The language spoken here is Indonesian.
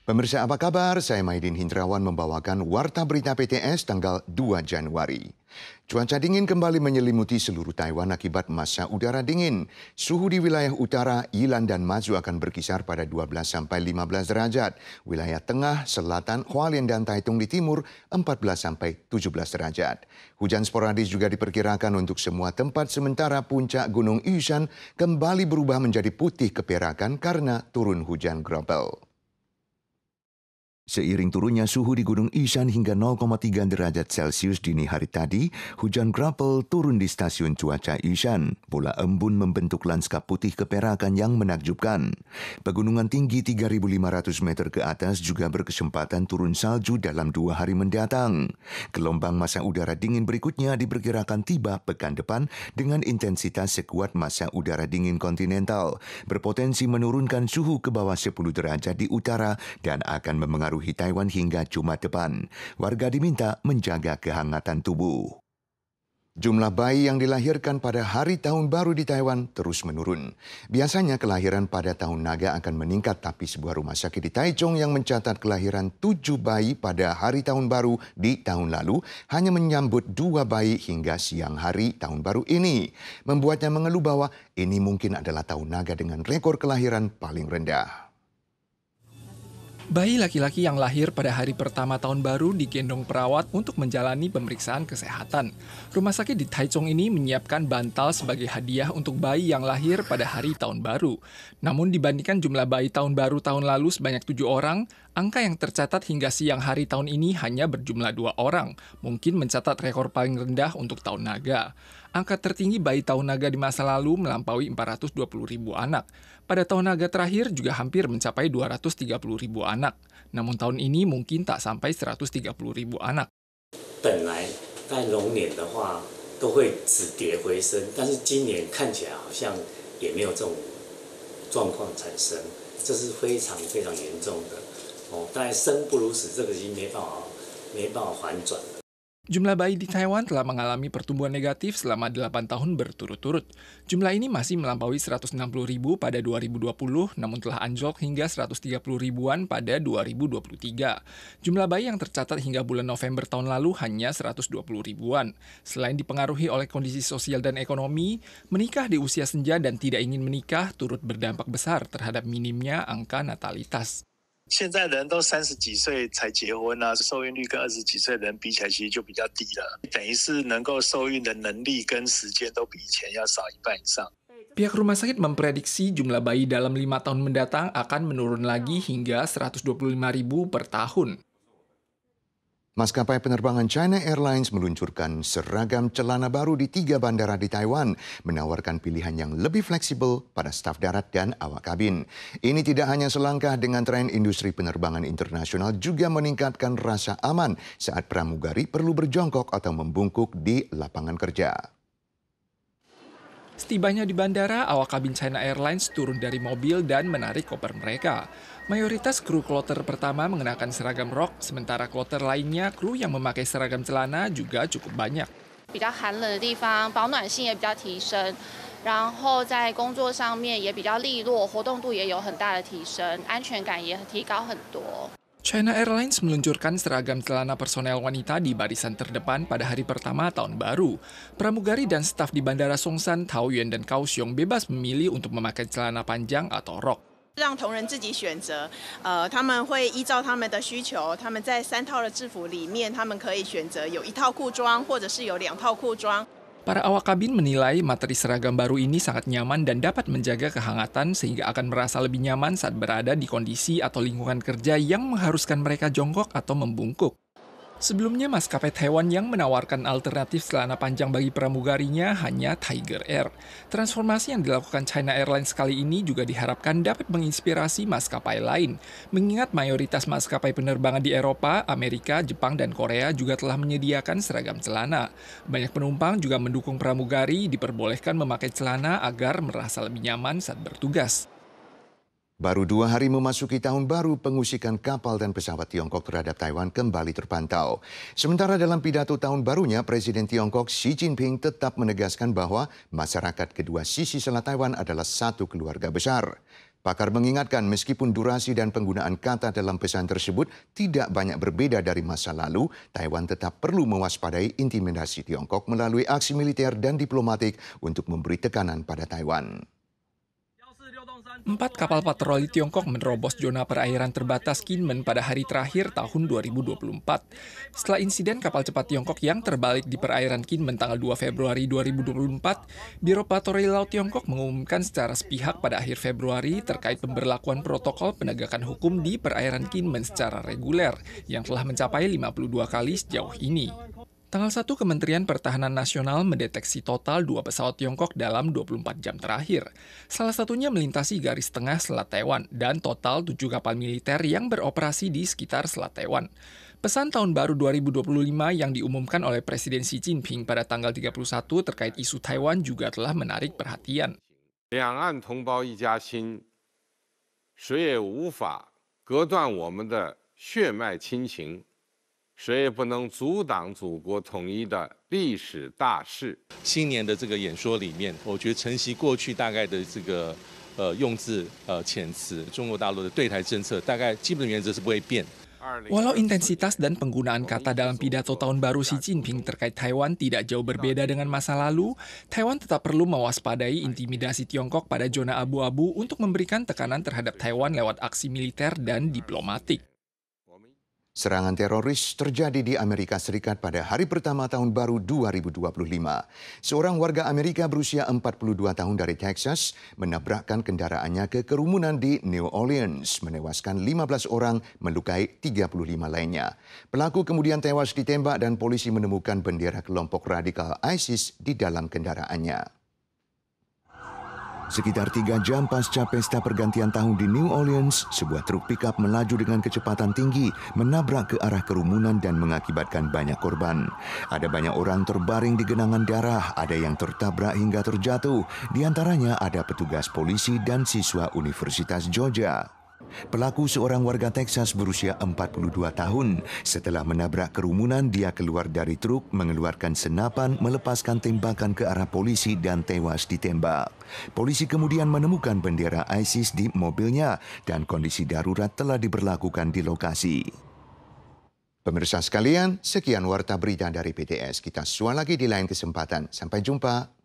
Pemirsa apa kabar? Saya Maidin Hindrawan membawakan Warta Berita PTS tanggal 2 Januari. Cuaca dingin kembali menyelimuti seluruh Taiwan akibat massa udara dingin. Suhu di wilayah utara, Yilan dan Matsu akan berkisar pada 12 sampai 15 derajat. Wilayah tengah, selatan, Hualien dan Taitung di timur 14 sampai 17 derajat. Hujan sporadis juga diperkirakan untuk semua tempat sementara puncak Gunung Yushan kembali berubah menjadi putih keperakan karena turun hujan gropel. Seiring turunnya suhu di Gunung Yushan hingga 0,3 derajat Celcius dini hari tadi, hujan grapel turun di stasiun cuaca Yushan. Bola embun membentuk lanskap putih keperakan yang menakjubkan. Pegunungan tinggi 3.500 meter ke atas juga berkesempatan turun salju dalam 2 hari mendatang. Gelombang massa udara dingin berikutnya diperkirakan tiba pekan depan dengan intensitas sekuat massa udara dingin kontinental, berpotensi menurunkan suhu ke bawah 10 derajat di utara dan akan mempengaruhi Taiwan hingga Jumat depan. Warga diminta menjaga kehangatan tubuh. Jumlah bayi yang dilahirkan pada hari tahun baru di Taiwan terus menurun. Biasanya kelahiran pada tahun naga akan meningkat, tapi sebuah rumah sakit di Taichung yang mencatat kelahiran 7 bayi pada hari tahun baru di tahun lalu hanya menyambut 2 bayi hingga siang hari tahun baru ini. Membuatnya mengeluh bahwa ini mungkin adalah tahun naga dengan rekor kelahiran paling rendah. Bayi laki-laki yang lahir pada hari pertama tahun baru digendong perawat untuk menjalani pemeriksaan kesehatan. Rumah sakit di Taichung ini menyiapkan bantal sebagai hadiah untuk bayi yang lahir pada hari tahun baru. Namun dibandingkan jumlah bayi tahun baru tahun lalu sebanyak 7 orang, angka yang tercatat hingga siang hari tahun ini hanya berjumlah 2 orang, mungkin mencatat rekor paling rendah untuk tahun naga. Angka tertinggi bayi tahun naga di masa lalu melampaui 420.000 anak. Pada tahun naga terakhir juga hampir mencapai 230.000 anak. Namun tahun ini mungkin tak sampai 130.000 anak. 本来在龙年的话都会止跌回升，但是今年看起来好像也没有这种状况产生，这是非常非常严重的。当然生不如死，这个已经没办法反转了。 Jumlah bayi di Taiwan telah mengalami pertumbuhan negatif selama 8 tahun berturut-turut. Jumlah ini masih melampaui 160.000 pada 2020, namun telah anjlok hingga 130 ribuan pada 2023. Jumlah bayi yang tercatat hingga bulan November tahun lalu hanya 120 ribuan. Selain dipengaruhi oleh kondisi sosial dan ekonomi, menikah di usia senja dan tidak ingin menikah turut berdampak besar terhadap minimnya angka natalitas. 现在人都30几岁才结婚啊，受孕率跟20几岁的人比起来，其实就比较低了。等于是能够受孕的能力跟时间都比以前要少1半以上。 Pihak rumah sakit memprediksi jumlah bayi dalam 5 tahun mendatang akan menurun lagi hingga 125.000 per tahun. Maskapai penerbangan China Airlines meluncurkan seragam celana baru di 3 bandara di Taiwan, menawarkan pilihan yang lebih fleksibel pada staf darat dan awak kabin. Ini tidak hanya selangkah dengan tren industri penerbangan internasional, juga meningkatkan rasa aman saat pramugari perlu berjongkok atau membungkuk di lapangan kerja. Setibanya di bandara, awak kabin China Airlines turun dari mobil dan menarik koper mereka. Mayoritas kru kloter pertama mengenakan seragam rok, sementara kloter lainnya kru yang memakai seragam celana juga cukup banyak. 比较寒冷的地方，保暖性也比较提升，然后在工作上面也比较利落，活动度也有很大的提升，安全感也提高很多。 China Airlines meluncurkan seragam celana personel wanita di barisan terdepan pada hari pertama tahun baru. Pramugari dan staf di Bandara Songshan, Taoyuan, dan Kaohsiung bebas memilih untuk memakai celana panjang atau rok. 让同仁自己选择，他们会依照他们的需求，他们在3套的制服里面，他们可以选择有1套裤装，或者是有2套裤装。 Para awak kabin menilai materi seragam baru ini sangat nyaman dan dapat menjaga kehangatan sehingga akan merasa lebih nyaman saat berada di kondisi atau lingkungan kerja yang mengharuskan mereka jongkok atau membungkuk. Sebelumnya, maskapai Taiwan yang menawarkan alternatif celana panjang bagi pramugarinya hanya Tiger Air. Transformasi yang dilakukan China Airlines kali ini juga diharapkan dapat menginspirasi maskapai lain. Mengingat mayoritas maskapai penerbangan di Eropa, Amerika, Jepang, dan Korea juga telah menyediakan seragam celana. Banyak penumpang juga mendukung pramugari diperbolehkan memakai celana agar merasa lebih nyaman saat bertugas. Baru 2 hari memasuki tahun baru, pengusikan kapal dan pesawat Tiongkok terhadap Taiwan kembali terpantau. Sementara dalam pidato tahun barunya, Presiden Tiongkok Xi Jinping tetap menegaskan bahwa masyarakat kedua sisi Selat Taiwan adalah satu keluarga besar. Pakar mengingatkan meskipun durasi dan penggunaan kata dalam pesan tersebut tidak banyak berbeda dari masa lalu, Taiwan tetap perlu mewaspadai intimidasi Tiongkok melalui aksi militer dan diplomatik untuk memberi tekanan pada Taiwan. 4 kapal patroli Tiongkok menerobos zona perairan terbatas Kinmen pada hari terakhir tahun 2024. Setelah insiden kapal cepat Tiongkok yang terbalik di perairan Kinmen tanggal 2 Februari 2024, Biro Patroli Laut Tiongkok mengumumkan secara sepihak pada akhir Februari terkait pemberlakuan protokol penegakan hukum di perairan Kinmen secara reguler yang telah mencapai 52 kali sejauh ini. Tanggal 1, Kementerian Pertahanan Nasional mendeteksi total 2 pesawat Tiongkok dalam 24 jam terakhir. Salah satunya melintasi garis tengah Selat Taiwan dan total 7 kapal militer yang beroperasi di sekitar Selat Taiwan. Pesan tahun baru 2025 yang diumumkan oleh Presiden Xi Jinping pada tanggal 31 terkait isu Taiwan juga telah menarik perhatian. 两岸同胞一家亲，谁也无法隔断我们的血脉亲情。 谁也不能阻挡祖国统一的历史大势。新年的这个演说里面，我觉得承袭过去大概的这个用字遣词，中国大陆的对台政策大概基本原则是不会变。 Walau intensitas dan penggunaan kata dalam pidato tahun baru Xi Jinping terkait Taiwan tidak jauh berbeda dengan masa lalu, Taiwan tetap perlu mewaspadai intimidasi Tiongkok pada zona abu-abu untuk memberikan tekanan terhadap Taiwan lewat aksi militer dan diplomatik. Serangan teroris terjadi di Amerika Serikat pada hari pertama tahun baru 2025. Seorang warga Amerika berusia 42 tahun dari Texas menabrakkan kendaraannya ke kerumunan di New Orleans, menewaskan 15 orang, melukai 35 lainnya. Pelaku kemudian tewas ditembak dan polisi menemukan bendera kelompok radikal ISIS di dalam kendaraannya. Sekitar 3 jam pasca pesta pergantian tahun di New Orleans, sebuah truk pickup melaju dengan kecepatan tinggi, menabrak ke arah kerumunan dan mengakibatkan banyak korban. Ada banyak orang terbaring di genangan darah, ada yang tertabrak hingga terjatuh. Di antaranya ada petugas polisi dan siswa Universitas Georgia. Pelaku seorang warga Texas berusia 42 tahun. Setelah menabrak kerumunan, dia keluar dari truk, mengeluarkan senapan, melepaskan tembakan ke arah polisi dan tewas ditembak. Polisi kemudian menemukan bendera ISIS di mobilnya dan kondisi darurat telah diberlakukan di lokasi. Pemirsa sekalian, sekian warta berita dari PTS. Kita suara lagi di lain kesempatan. Sampai jumpa.